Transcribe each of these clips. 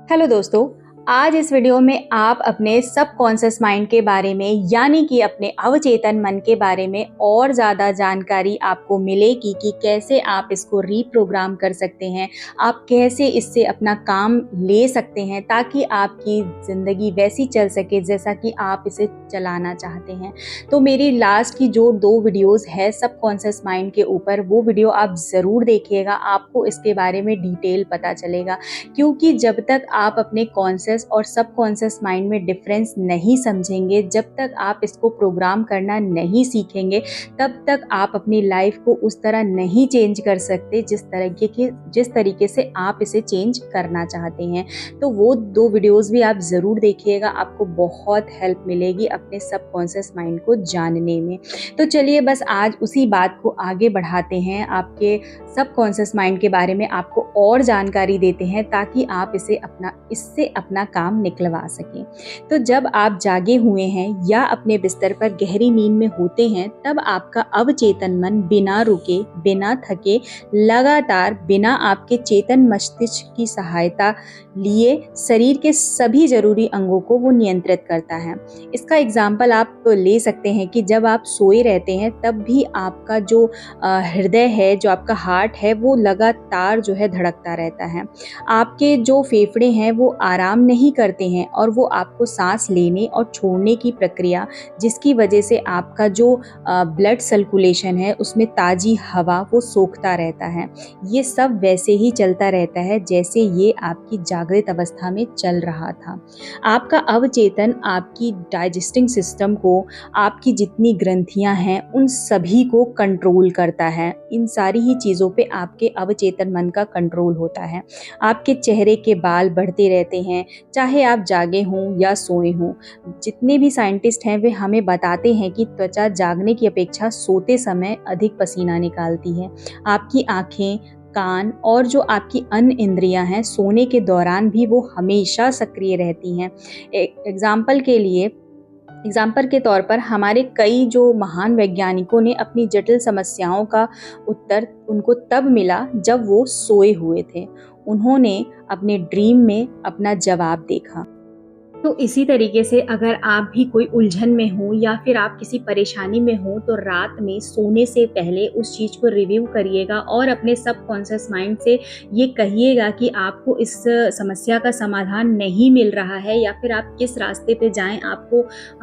Hello दोस्तों, आज इस वीडियो में आप अपने सबकॉन्शियस माइंड के बारे में यानी कि अपने अवचेतन मन के बारे में और ज़्यादा जानकारी आपको मिलेगी कि कैसे आप इसको रीप्रोग्राम कर सकते हैं, आप कैसे इससे अपना काम ले सकते हैं ताकि आपकी ज़िंदगी वैसी चल सके जैसा कि आप इसे चलाना चाहते हैं। तो मेरी लास्ट की जो 2 वीडियोज़ है सबकॉन्शियस माइंड के ऊपर, वो वीडियो आप ज़रूर देखिएगा, आपको इसके बारे में डिटेल पता चलेगा। क्योंकि जब तक आप अपने कॉन्शियस और सबकॉन्शियस माइंड में डिफरेंस नहीं समझेंगे, जब तक आप इसको प्रोग्राम करना नहीं सीखेंगे, तब तक आप अपनी लाइफ को उस तरह नहीं चेंज कर सकते जिस तरीके से आप इसे चेंज करना चाहते हैं। तो वो 2 वीडियोस भी आप ज़रूर देखिएगा, आपको बहुत हेल्प मिलेगी अपने सबकॉन्शियस माइंड को जानने में। तो चलिए बस आज उसी बात को आगे बढ़ाते हैं, आपके सबकॉन्शियस माइंड के बारे में आपको और जानकारी देते हैं ताकि आप इससे अपना काम निकलवा सकें। तो जब आप जागे हुए हैं या अपने बिस्तर पर गहरी नींद में होते हैं, तब आपका अवचेतन मन बिना रुके, बिना थके, लगातार बिना आपके चेतन मस्तिष्क की सहायता लिए शरीर के सभी जरूरी अंगों को वो नियंत्रित करता है। इसका एग्जाम्पल आप ले सकते हैं कि जब आप सोए रहते हैं तब भी आपका जो हृदय है, जो आपका हार्ट है, वो लगातार जो है धड़कता रहता है। आपके जो फेफड़े हैं वो आराम नहीं करते हैं और वो आपको सांस लेने और छोड़ने की प्रक्रिया, जिसकी वजह से आपका जो ब्लड सर्कुलेशन है उसमें ताज़ी हवा वो सोखता रहता है। ये सब वैसे ही चलता रहता है जैसे ये आपकी जागृत अवस्था में चल रहा था। आपका अवचेतन आपकी डाइजेस्टिंग सिस्टम को, आपकी जितनी ग्रंथियां हैं उन सभी को कंट्रोल करता है। इन सारी ही चीज़ों पे आपके अवचेतन मन का कंट्रोल होता है। आपके चेहरे के बाल बढ़ते रहते हैं, चाहे आप जागे हों या सोए हों। जितने भी साइंटिस्ट हैं वे हमें बताते हैं कि त्वचा जागने की अपेक्षा सोते समय अधिक पसीना निकालती है। आपकी आँखें, कान और जो आपकी अन्य इंद्रियां हैं, सोने के दौरान भी वो हमेशा सक्रिय रहती हैं। एग्जाम्पल के तौर पर हमारे कई जो महान वैज्ञानिकों ने अपनी जटिल समस्याओं का उत्तर उनको तब मिला जब वो सोए हुए थे। उन्होंने अपने ड्रीम में अपना जवाब देखा। तो इसी तरीके से अगर आप भी कोई उलझन में हो या फिर आप किसी परेशानी में हो, तो रात में सोने से पहले उस चीज़ को रिव्यू करिएगा और अपने सबकॉन्शियस माइंड से ये कहिएगा कि आपको इस समस्या का समाधान नहीं मिल रहा है या फिर आप किस रास्ते पे जाएं, आपको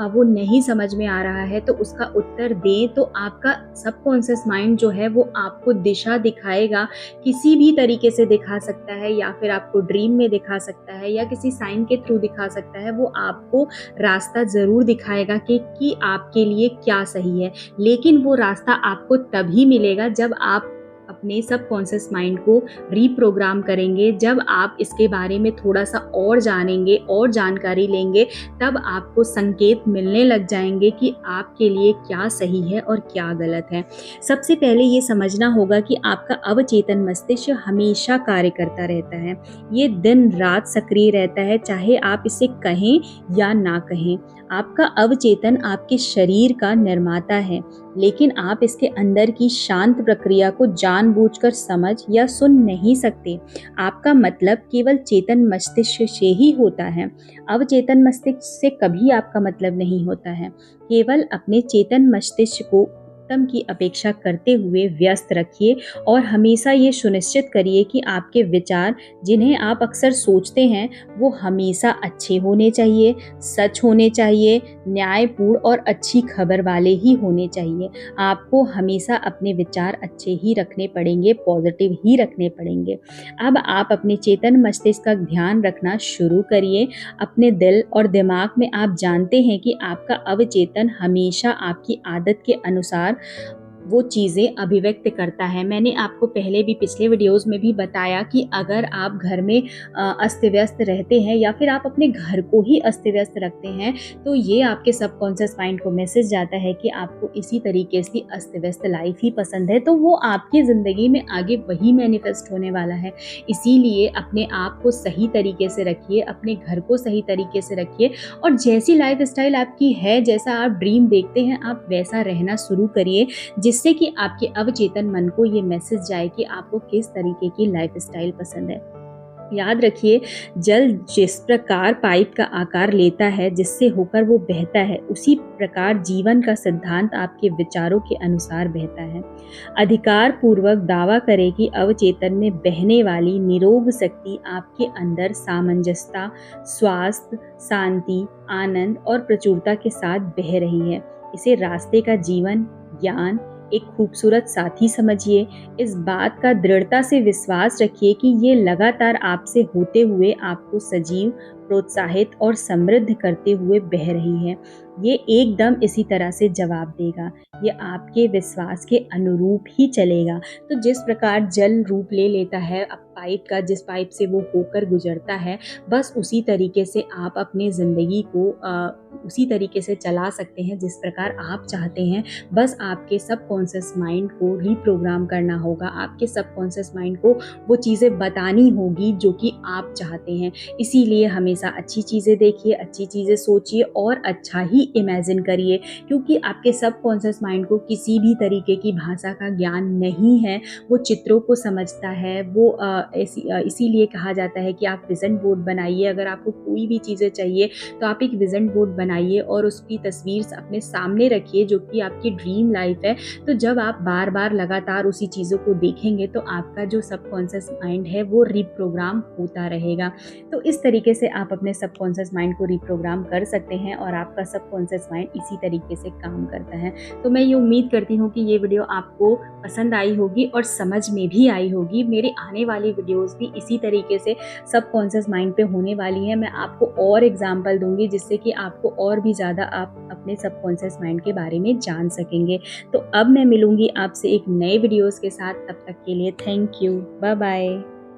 वो नहीं समझ में आ रहा है, तो उसका उत्तर दें। तो आपका सबकॉन्शियस माइंड जो है वो आपको दिशा दिखाएगा, किसी भी तरीके से दिखा सकता है या फिर आपको ड्रीम में दिखा सकता है या किसी साइन के थ्रू दिखा सकता है। वो आपको रास्ता ज़रूर दिखाएगा कि आपके लिए क्या सही है, लेकिन वो रास्ता आपको तभी मिलेगा जब आप अपने सबकॉन्शियस माइंड को रीप्रोग्राम करेंगे, जब आप इसके बारे में थोड़ा सा और जानेंगे और जानकारी लेंगे, तब आपको संकेत मिलने लग जाएंगे कि आपके लिए क्या सही है और क्या गलत है। सबसे पहले ये समझना होगा कि आपका अवचेतन मस्तिष्क हमेशा कार्य करता रहता है। ये दिन रात सक्रिय रहता है, चाहे आप इसे कहें या ना कहें। आपका अवचेतन आपके शरीर का निर्माता है, लेकिन आप इसके अंदर की शांत प्रक्रिया को जानबूझकर समझ या सुन नहीं सकते। आपका मतलब केवल चेतन मस्तिष्क से ही होता है। अवचेतन मस्तिष्क से कभी आपका मतलब नहीं होता है। केवल अपने चेतन मस्तिष्क को उत्तम की अपेक्षा करते हुए व्यस्त रखिए और हमेशा ये सुनिश्चित करिए कि आपके विचार, जिन्हें आप अक्सर सोचते हैं, वो हमेशा अच्छे होने चाहिए, सच होने चाहिए, न्यायपूर्ण और अच्छी खबर वाले ही होने चाहिए। आपको हमेशा अपने विचार अच्छे ही रखने पड़ेंगे, पॉजिटिव ही रखने पड़ेंगे। अब आप अपने चेतन मस्तिष्क का ध्यान रखना शुरू करिए। अपने दिल और दिमाग में आप जानते हैं कि आपका अवचेतन हमेशा आपकी आदत के अनुसार वो चीज़ें अभिव्यक्त करता है। मैंने आपको पहले भी पिछले वीडियोस में भी बताया कि अगर आप घर में अस्त व्यस्त रहते हैं या फिर आप अपने घर को ही अस्त व्यस्त रखते हैं, तो ये आपके सबकॉन्शियस माइंड को मैसेज जाता है कि आपको इसी तरीके से अस्त व्यस्त लाइफ ही पसंद है, तो वो आपकी ज़िंदगी में आगे वही मैनिफेस्ट होने वाला है। इसीलिए अपने आप को सही तरीके से रखिए, अपने घर को सही तरीके से रखिए और जैसी लाइफ स्टाइल आपकी है, जैसा आप ड्रीम देखते हैं, आप वैसा रहना शुरू करिए, जिससे कि आपके अवचेतन मन को ये मैसेज जाए कि आपको किस तरीके की लाइफस्टाइल पसंद है। याद रखिए, जल जिस प्रकार पाइप का आकार लेता है जिससे होकर वो बहता है, उसी प्रकार जीवन का सिद्धांत आपके विचारों के अनुसार बहता है। अधिकार पूर्वक दावा करें कि अवचेतन में बहने वाली निरोग शक्ति आपके अंदर सामंजस्यता, स्वास्थ्य, शांति, आनंद और प्रचुरता के साथ बह रही है। इसे रास्ते का जीवन, ज्ञान, एक खूबसूरत साथी समझिए। इस बात का दृढ़ता से विश्वास रखिए कि ये लगातार आपसे होते हुए आपको सजीव, प्रोत्साहित और समृद्ध करते हुए बह रही है। ये एकदम इसी तरह से जवाब देगा। ये आपके विश्वास के अनुरूप ही चलेगा। तो जिस प्रकार जल रूप ले लेता है अब पाइप का, जिस पाइप से वो होकर गुजरता है, बस उसी तरीके से आप अपनी ज़िंदगी को उसी तरीके से चला सकते हैं जिस प्रकार आप चाहते हैं। बस आपके सबकॉन्शियस माइंड को रीप्रोग्राम करना होगा। आपके सबकॉन्शियस माइंड को वो चीज़ें बतानी होगी जो कि आप चाहते हैं। इसीलिए हमेशा अच्छी चीज़ें देखिए, अच्छी चीज़ें सोचिए और अच्छा ही इमेजिन करिए, क्योंकि आपके सबकॉन्शियस माइंड को किसी भी तरीके की भाषा का ज्ञान नहीं है। वो चित्रों को समझता है। वो इसीलिए कहा जाता है कि आप विज़न बोर्ड बनाइए। अगर आपको कोई भी चीज़ें चाहिए तो आप एक विज़न बोर्ड बनाइए और उसकी तस्वीर अपने सामने रखिए जो कि आपकी ड्रीम लाइफ है। तो जब आप बार बार लगातार उसी चीज़ों को देखेंगे तो आपका जो सबकॉन्शियस माइंड है वो रीप्रोग्राम होता रहेगा। तो इस तरीके से आप अपने सबकॉन्शियस माइंड को रीप्रोग्राम कर सकते हैं और आपका सबकॉन्शियस माइंड इसी तरीके से काम करता है। तो मैं ये उम्मीद करती हूँ कि ये वीडियो आपको पसंद आई होगी और समझ में भी आई होगी। मेरी आने वाली वीडियोस भी इसी तरीके से सबकॉन्शियस माइंड पे होने वाली है। मैं आपको और एग्जाम्पल दूंगी जिससे कि आपको और भी ज़्यादा आप अपने सबकॉन्शियस माइंड के बारे में जान सकेंगे। तो अब मैं मिलूंगी आपसे एक नए वीडियोस के साथ। तब तक के लिए थैंक यू, बाय बाय।